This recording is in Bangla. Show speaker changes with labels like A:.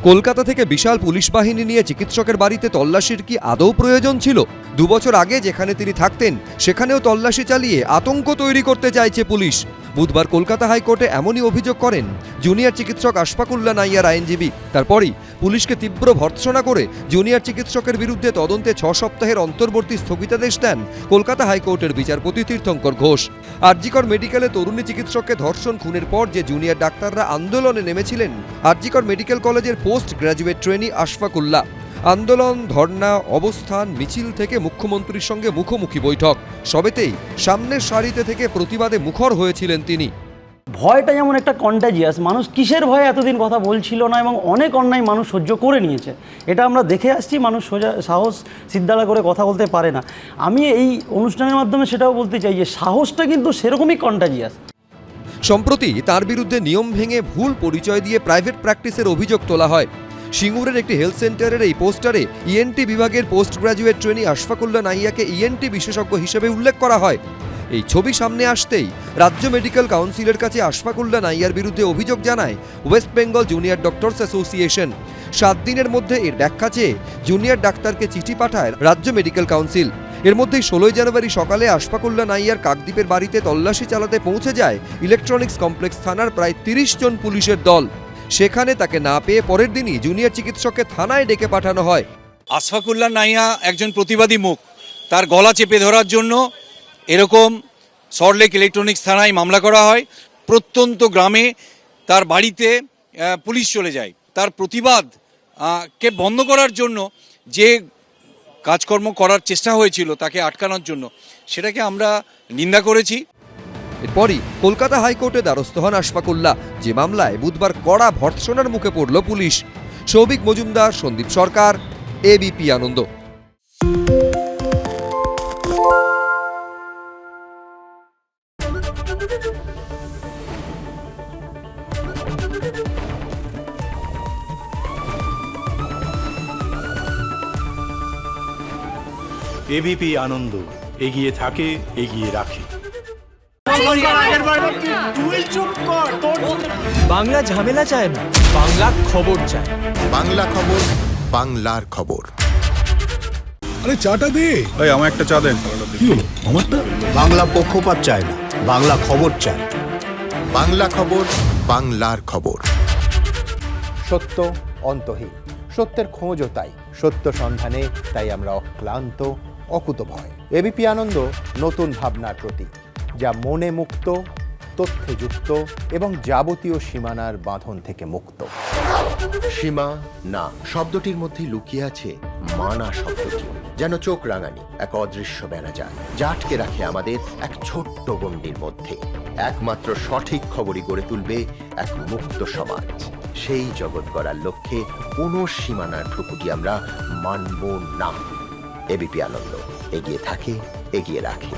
A: কলকাতা থেকে বিশাল পুলিশ বাহিনী নিয়ে চিকিৎসকের বাড়িতে তল্লাশির কি আদৌ প্রয়োজন ছিল? 2 বছর আগে যেখানে তিনি থাকতেন সেখানেও তল্লাশি চালিয়ে আতঙ্ক তৈরি করতে চাইছে পুলিশ। বুধবার কলকাতা হাইকোর্টে এমনই অভিযোগ করেন জুনিয়র চিকিৎসক আশফাকুল্লাহ নাইয়ার আইনজীবী। তারপরই পুলিশকে তীব্র ভর্ৎসনা করে জুনিয়র চিকিৎসকের বিরুদ্ধে তদন্তে 6 সপ্তাহের অন্তর্বর্তী স্থগিতাদেশ দেন কলকাতা হাইকোর্টের বিচারপতি তীর্থঙ্কর ঘোষ। আরজিকর মেডিকেলে তরুণী চিকিৎসককে ধর্ষণ খুনের পর যে জুনিয়র ডাক্তাররা আন্দোলনে নেমেছিলেন, আরজিকর মেডিকেল কলেজের পোস্ট গ্র্যাজুয়েট ট্রেনি আশফাকুল্লাহ, আন্দোলন, ধর্ণা, অবস্থান, মিছিল থেকে মুখ্যমন্ত্রীর সঙ্গে মুখোমুখি বৈঠক, সবেতেই সামনের সারিতে থেকে প্রতিবাদে মুখর হয়েছিলেন তিনি।
B: ভয়টা যেমন একটা কন্টাজিয়াস, মানুষ কিসের ভয়ে এতদিন কথা বলছিল না এবং অনেক অন্যায় মানুষ সহ্য করে নিয়েছে, এটা আমরা দেখে আসছি। মানুষ সোজা সাহস সিদ্ধালা করে কথা বলতে পারে না। আমি এই অনুষ্ঠানের মাধ্যমে সেটাও বলতে চাই যে সাহসটা কিন্তু সেরকমই কন্টাজিয়াস।
A: সম্প্রতি তার বিরুদ্ধে নিয়ম ভেঙে ভুল পরিচয় দিয়ে প্রাইভেট প্র্যাকটিসের অভিযোগ তোলা হয়। সিঙ্গুরের একটি হেলথ সেন্টারের এই পোস্টারে ইএনটি বিভাগের পোস্ট গ্র্যাজুয়েট ট্রেনি আশফাকুল্লাহ নাইয়াকে ইএনটি বিশেষজ্ঞ হিসেবে উল্লেখ করা হয়। এই ছবি সামনে আসতেই রাজ্য মেডিকেল কাউন্সিলের কাছে আশফাকুল্লাহ নাইয়ার বিরুদ্ধে অভিযোগ জানায় West Bengal junior doctors association. 7 দিনের মধ্যে এর ব্যাখ্যা চেয়ে জুনিয়র ডাক্তারকে চিঠি পাঠায় রাজ্য মেডিকেল কাউন্সিল। এর মধ্যেই 16 জানুয়ারি সকালে আশফাকুল্লাহ নাইয়ার কাকদ্বীপের বাড়িতে তল্লাশি চালাতে পৌঁছে যায় ইলেকট্রনিক্স কমপ্লেক্স থানার প্রায় 30 জন পুলিশের দল। সেখানে তাকে না পেয়ে পরের দিনই জুনিয়র চিকিৎসককে থানায় ডেকে পাঠানো হয়।
C: আশফাকুল্লাহ নাইয়া একজন প্রতিবাদী মুখ, তার গলা চেপে ধরার জন্য এরকম সল্টলেক ইলেকট্রনিক্স থানায় মামলা করা হয়। প্রত্যন্ত গ্রামে তার বাড়িতে পুলিশ চলে যায়। তার প্রতিবাদ কে বন্ধ করার জন্য যে কাজকর্ম করার চেষ্টা হয়েছিল তাকে আটকানোর জন্য, সেটাকে আমরা নিন্দা করেছি।
A: এরপরই কলকাতা হাইকোর্টে দ্বারস্থ হন আশফাকুল্লাহ, যে মামলায় বুধবার কড়া ভর্ৎসনার মুখে পড়ল পুলিশ। সৌভিক মজুমদার, সন্দীপ সরকার, এবিপি আনন্দ।
D: এবিপি আনন্দ, এগিয়ে থাকে, এগিয়ে রাখে।
E: বাংলা ঝামেলা চায় না, বাংলা খবর চায়।
F: বাংলা খবর, বাংলার খবর।
G: আরে চাটা দে।
D: এই আমার একটা চা দেন।
G: কি হলো আমারটা?
H: বাংলা পক্ষপাত চায় না, বাংলা খবর চায়।
F: বাংলা খবর, বাংলার খবর।
I: সত্য অন্তহীন, সত্যের খোঁজও তাই, সত্য সন্ধানে তাই আমরা অক্লান্ত, অকুতভয়। এবিপি আনন্দ নতুন ভাবনার প্রতীক, যা মনে মুক্ত, তথ্যে যুক্ত এবং যাবতীয় সীমানার বাঁধন থেকে মুক্ত।
F: সীমা না শব্দটির মধ্যে লুকিয়ে আছে মানা শব্দটি, যেন চোখ রাঙানি এক অদৃশ্য বেড়াজাল, যা আটকে রাখে আমাদের এক ছোট্ট গণ্ডির মধ্যে। একমাত্র সঠিক খবরই গড়ে তুলবে এক মুক্ত সমাজ। সেই জগৎ গড়ার লক্ষ্যে কোনো সীমানার ঠুকুটি আমরা মানব না। এবিপি আনন্দ, এগিয়ে থাকে, এগিয়ে রাখে।